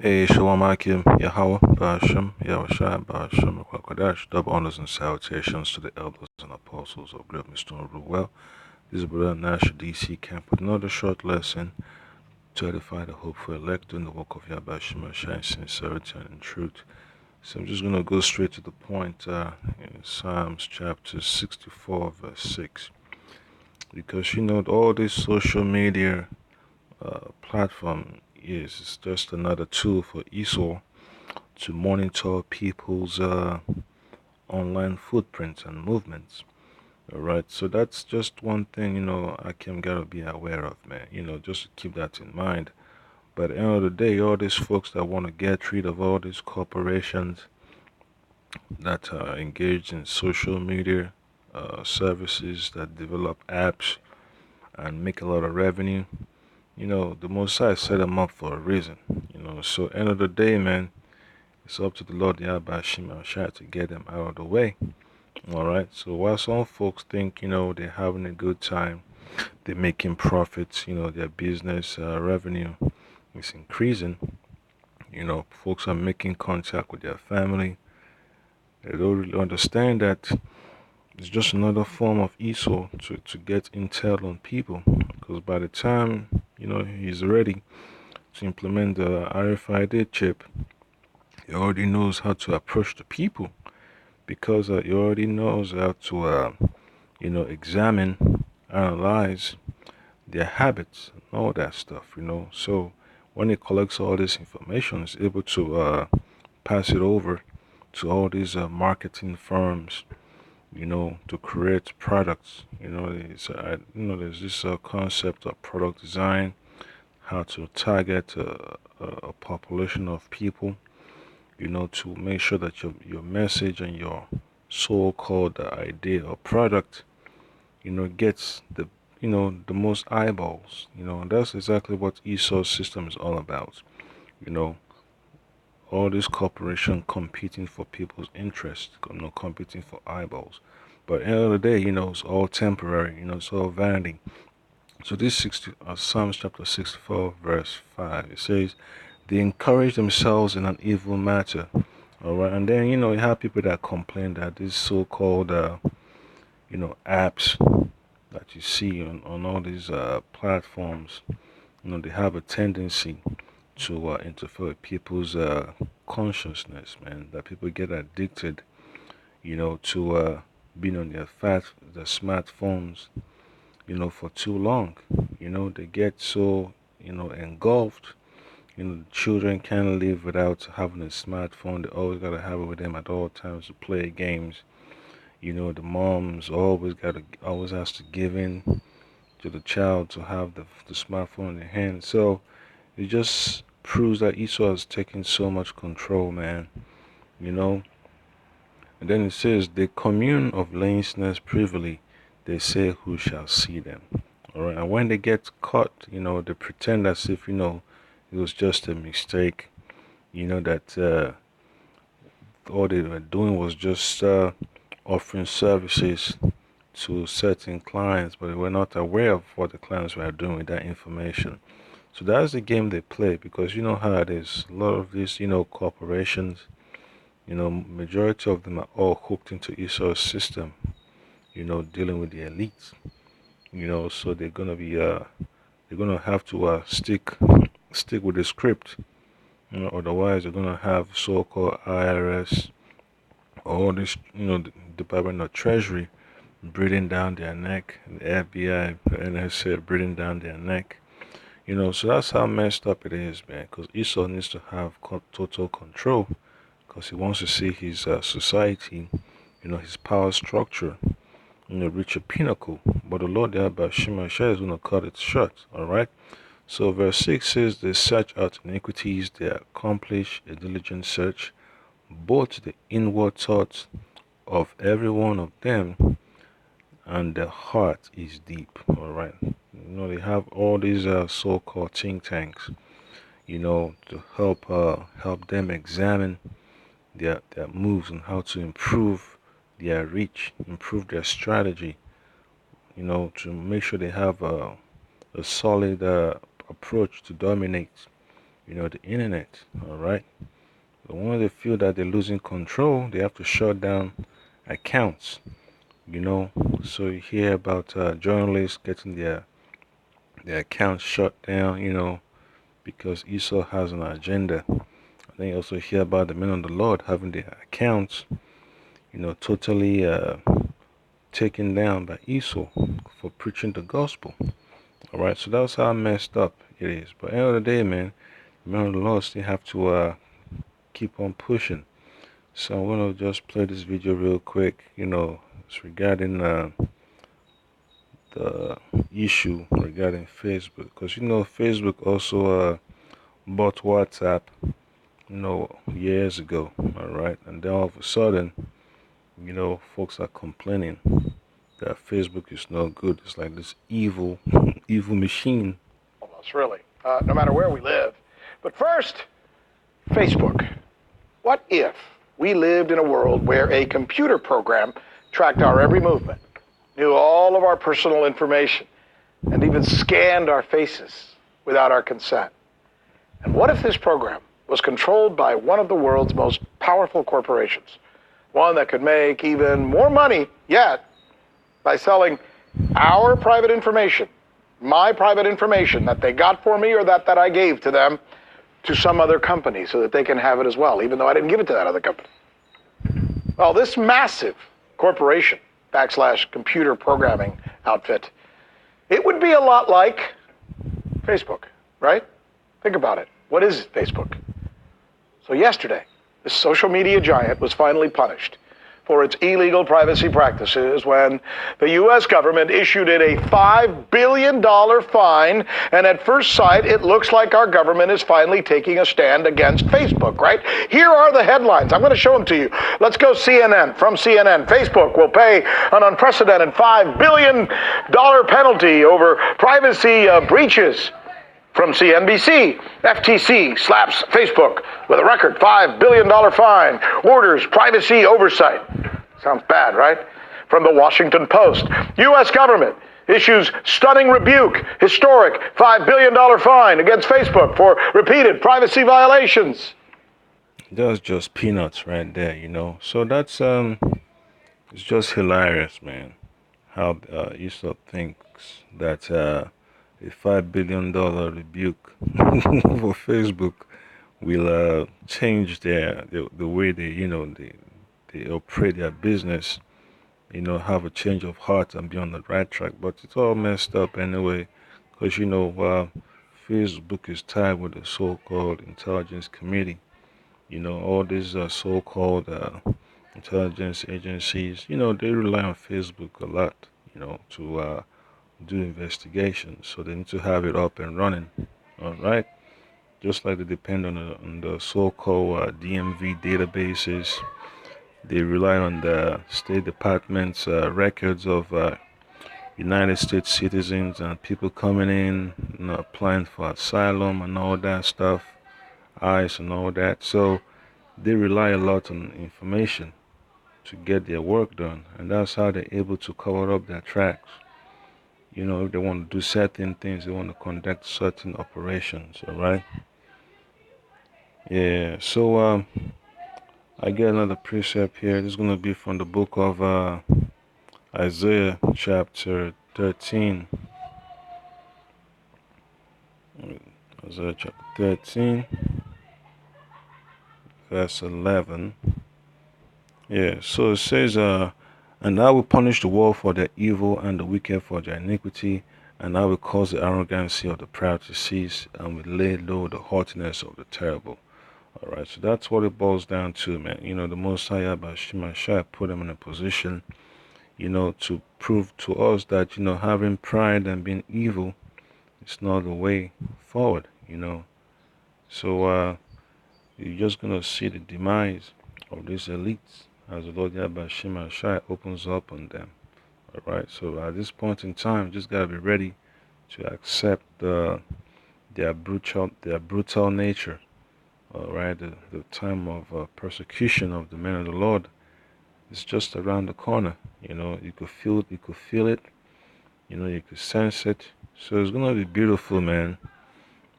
Hey, Shalom Akim, Yahweh, Ba'ashem, Yahushua, Ba'ashem, Kwadash, double honors and salutations to the elders and apostles of Great Mr. Well, this is Brother Nash DC Camp with another short lesson to edify the hopeful elect in the work of Yahweh Shai in sincerity and in truth. So I'm just going to go straight to the point in Psalms chapter 64, verse 6. Because, all this social media platform is just another tool for Esau to monitor people's online footprints and movements. All right, so that's just one thing, I can gotta be aware of, man. Just to keep that in mind. But at the end of the day, all these folks that want to get rid of all these corporations that are engaged in social media services that develop apps and make a lot of revenue, the Mosai set them up for a reason. So end of the day, man, it's up to the Lord Yahweh Shai to get them out of the way. Alright, so while some folks think, they're having a good time, they're making profits, their business revenue is increasing, folks are making contact with their family. They don't really understand that it's just another form of Esau to get intel on people. Because by the time, he's ready to implement the RFID chip, he already knows how to approach the people. Because he already knows how to, examine, analyze their habits and all that stuff, So when he collects all this information, he's able to pass it over to all these marketing firms, to create products. There's this concept of product design, how to target a population of people, to make sure that your message and your so-called idea or product, gets the most eyeballs. And that's exactly what Esau's system is all about. You know, all this corporation competing for people's interest, competing for eyeballs. But at the end of the day, it's all temporary. It's all vanity. So this Psalms chapter 64, verse 5, it says, "They encourage themselves in an evil matter." All right, and then you have people that complain that these so-called apps that you see on all these platforms, they have a tendency to interfere with people's consciousness, man. That people get addicted, to being on their smartphones, for too long. They get so, engulfed. Children can't live without having a smartphone. They always gotta have it with them at all times to play games. The moms always has to give in to the child to have the smartphone in their hand. So it just proves that Esau has taken so much control, man. And then it says, "The commune of laziness privily, they say, who shall see them?" All right, and when they get caught, they pretend as if it was just a mistake. That all they were doing was just offering services to certain clients, but they were not aware of what the clients were doing with that information. So that's the game they play, because you know how it is. A lot of these, corporations, majority of them are all hooked into Esau's system, dealing with the elites. So they're gonna have to stick with the script. Otherwise they're gonna have so-called IRS or all this, the Department of Treasury breathing down their neck, the FBI, the NSA breathing down their neck. So that's how messed up it is, man. Because Esau needs to have total control, because he wants to see his society, his power structure, reach a pinnacle. But the Lord Yahweh Shai is going to cut it short. All right. So verse 6 says, "They search out iniquities; they accomplish a diligent search, both the inward thoughts of every one of them, and the heart is deep." All right. They have all these so-called think tanks, to help them examine their moves and how to improve their reach, improve their strategy, to make sure they have a solid approach to dominate, the internet. All right. But when they feel that they're losing control, they have to shut down accounts. You know, so you hear about journalists getting their accounts shut down. Because Esau has an agenda. Then you also hear about the men of the Lord having their accounts, totally taken down by Esau for preaching the gospel. All right, so that's how messed up it is. But at the end of the day, man, the men of the Lord still have to keep on pushing. So I'm gonna just play this video real quick. It's regarding the issue regarding Facebook, because Facebook also bought WhatsApp, years ago. All right, and then all of a sudden, folks are complaining that Facebook is no good. It's like this evil, evil machine. Almost, really, no matter where we live. But first, Facebook. What if we lived in a world where a computer program tracked our every movement, knew all of our personal information, and even scanned our faces without our consent? And what if this program was controlled by one of the world's most powerful corporations, one that could make even more money yet by selling our private information, my private information that they got for me or that I gave to them, to some other company so that they can have it as well, even though I didn't give it to that other company? Well, this massive corporation / computer programming outfit, it would be a lot like Facebook, right? Think about it. What is Facebook? So yesterday, this social media giant was finally punished for its illegal privacy practices when the U.S. government issued it a $5 billion fine, and at first sight, it looks like our government is finally taking a stand against Facebook, right? Here are the headlines. I'm going to show them to you. Let's go CNN. From CNN, Facebook will pay an unprecedented $5 billion penalty over privacy breaches. From CNBC, FTC slaps Facebook with a record $5 billion fine, orders privacy oversight. Sounds bad, right? From the Washington Post, U.S. government issues stunning rebuke, historic $5 billion fine against Facebook for repeated privacy violations. That's just peanuts right there, So that's it's just hilarious, man. How Esau thinks that a $5 billion rebuke for Facebook will change the way they operate their business, have a change of heart and be on the right track. But it's all messed up anyway, because Facebook is tied with the so-called intelligence committee. All these so-called intelligence agencies, they rely on Facebook a lot, to do investigations. So they need to have it up and running. All right. Just like they depend on the so-called DMV databases, they rely on the State Department's records of United States citizens and people coming in, applying for asylum and all that stuff, ICE and all that. So they rely a lot on information to get their work done, and that's how they're able to cover up their tracks. If they want to do certain things, they want to conduct certain operations, all right? Yeah, so I get another precept here. This is going to be from the book of Isaiah chapter 13. Isaiah chapter 13, verse 11. Yeah, so it says, and I will punish the world for their evil and the wicked for their iniquity, and I will cause the arrogancy of the proud to cease, and will lay low the haughtiness of the terrible. All right, so that's what it boils down to, man. The Most High Shai put him in a position, to prove to us that, having pride and being evil is not the way forward, So you're just going to see the demise of these elites as the Lord Shai opens up on them. All right, so at this point in time, just got to be ready to accept their brutal nature. All right, the time of persecution of the men of the Lord is just around the corner. You could feel it, you could sense it. So it's gonna be beautiful, man.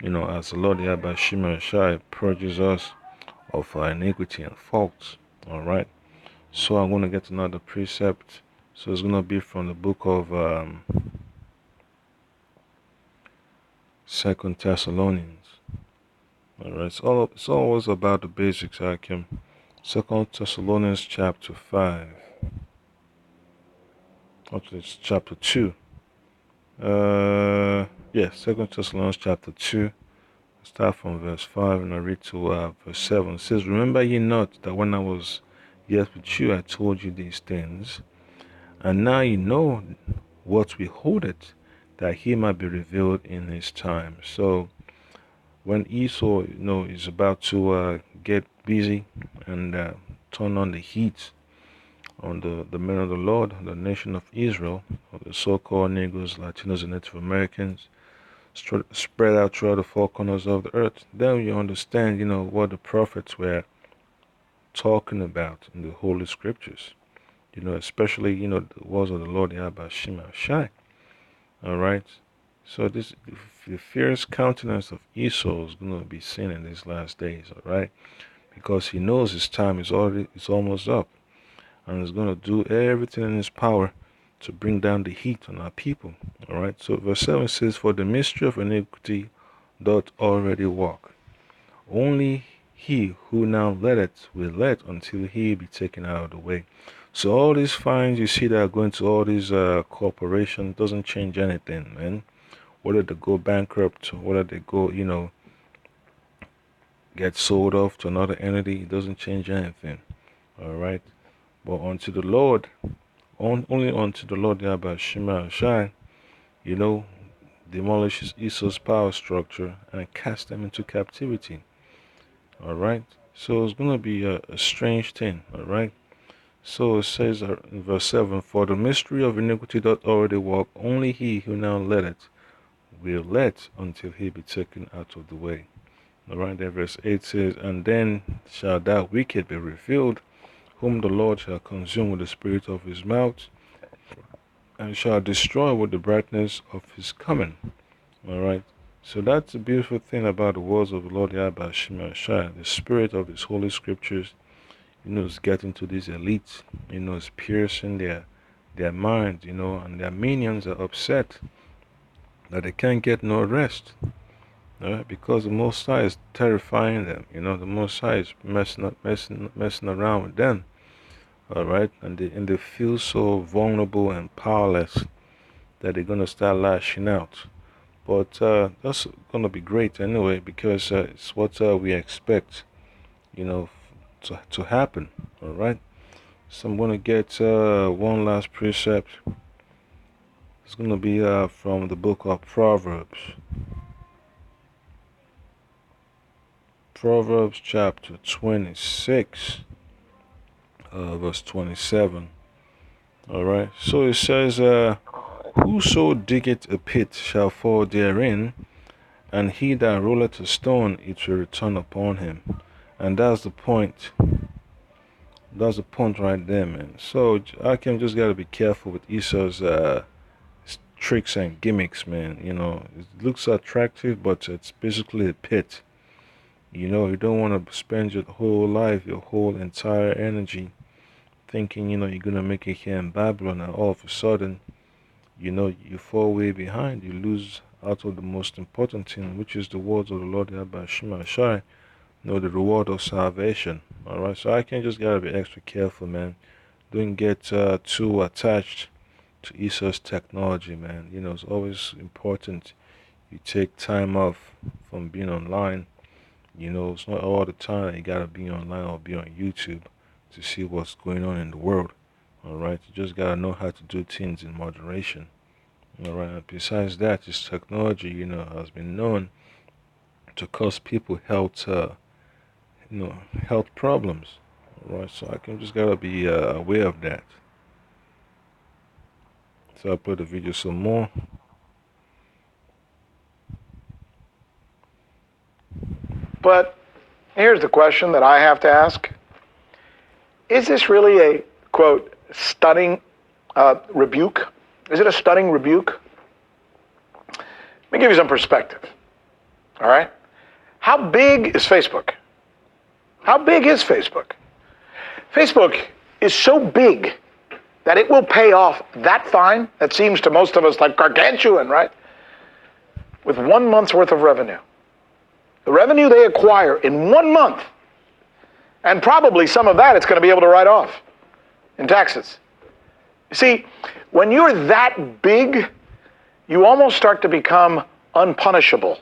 as the Lord Yahweh Shema Shai purges us of our iniquity and faults. Alright. So I'm going to get another precept. So it's going to be from the book of 2 Thessalonians. Alright. It's always about the basics, Hakim. 2 Thessalonians chapter 5. Actually, it's chapter 2. Yeah, 2 Thessalonians chapter 2. Start from verse 5 and I read to verse 7. It says, "Remember ye not that when I was yet with you, I told you these things, and now ye know what we hold it, that he might be revealed in his time." So when Esau, is about to get busy and turn on the heat on the men of the Lord, the nation of Israel, or the so-called Negroes, Latinos, and Native Americans, spread out throughout the four corners of the earth, then you understand, what the prophets were talking about in the Holy Scriptures. Especially, the words of the Lord Yahweh Shema Shai. All right. So the fierce countenance of Esau is going to be seen in these last days. All right, because he knows his time is almost up, and is going to do everything in his power to bring down the heat on our people. All right. So verse 7 says, "For the mystery of iniquity doth already walk. Only he who now letteth will let until he be taken out of the way." So all these fines you see that are going to all these corporations doesn't change anything, man. Whether they go bankrupt, whether they go, get sold off to another entity, it doesn't change anything. All right. But unto the Lord, only unto the Lord Yahweh Shema Shai, demolishes Esau's power structure and cast them into captivity. All right. So it's gonna be a strange thing. All right. So it says in verse 7, "For the mystery of iniquity doth already walk, only he who now letteth will let until he be taken out of the way." All right, then verse 8 says, "And then shall that wicked be revealed, whom the Lord shall consume with the spirit of his mouth, and shall destroy with the brightness of his coming." All right. So that's the beautiful thing about the words of the Lord Yahweh Shema Shai. The spirit of his holy scriptures, is getting to these elites, it's piercing their minds, and their minions are upset that they can't get no rest. Because the Most High is terrifying them, the Most High is messing around with them. All right, and they feel so vulnerable and powerless that they're gonna start lashing out. But that's gonna be great anyway, because it's what we expect, to happen. All right. So I'm gonna get one last precept. It's gonna be from the book of Proverbs. Proverbs chapter 26, verse 27. All right. So it says, "Whoso diggeth a pit shall fall therein, and he that rolleth a stone, it will return upon him." And that's the point. That's the point right there, man. So Akim just gotta be careful with Esau's tricks and gimmicks, man. It looks attractive, but it's basically a pit. You don't want to spend your whole life, your whole entire energy thinking, you're going to make it here in Babylon, and all of a sudden, you fall way behind. You lose out of the most important thing, which is the words of the Lord Yahweh Shema Shai, the reward of salvation. All right, so I can just gotta be extra careful, man. Don't get too attached to Esau's technology, man. It's always important you take time off from being online. It's not all the time that you gotta be online or be on YouTube to see what's going on in the world. All right, you just gotta know how to do things in moderation. All right. And besides that, this technology, has been known to cause people health problems. All right, so I can just gotta be aware of that. So I'll play the video some more. But here's the question that I have to ask. Is this really a, quote, stunning rebuke? Is it a stunning rebuke? Let me give you some perspective. All right? How big is Facebook? How big is Facebook? Facebook is so big that it will pay off that fine that seems to most of us like gargantuan, right? With 1 month's worth of revenue. The revenue they acquire in 1 month, and probably some of that it's going to be able to write off in taxes. See, when you're that big, you almost start to become unpunishable.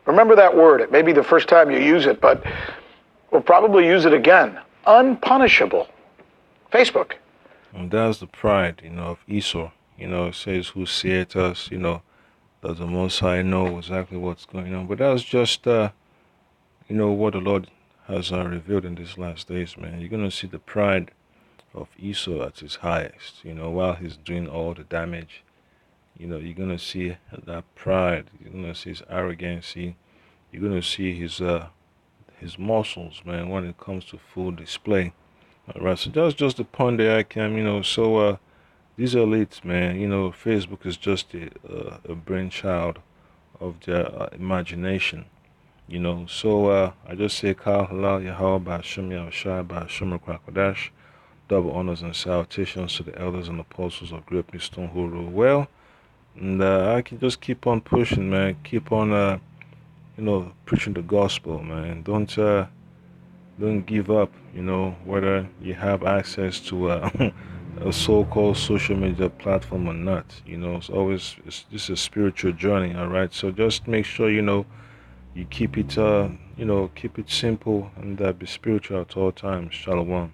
Remember that word. It may be the first time you use it, but we'll probably use it again. Unpunishable. Facebook. And that's the pride, of Esau. It says, "Who seeth us?" Does the Most High know exactly what's going on? But that's just, what the Lord has revealed in these last days, man. You're gonna see the pride of Esau at his highest. While he's doing all the damage. You're gonna see that pride. You're gonna see his arrogancy. You're gonna see his muscles, man, when it comes to full display. All right, so that's just the point there, I can, so these elites, man, Facebook is just a brainchild of their imagination, so I just say, Kal Halal Yahweh Ba'Shem Yahushua Ba'Shem Kwakadash, double honors and salutations to the elders and apostles of Great Stone who rule well, and I can just keep on pushing, man, keep on, preaching the gospel, man, don't give up, whether you have access to a so-called social media platform or not. This is a spiritual journey, all right? So just make sure, you keep it, keep it simple and be spiritual at all times. Shalom.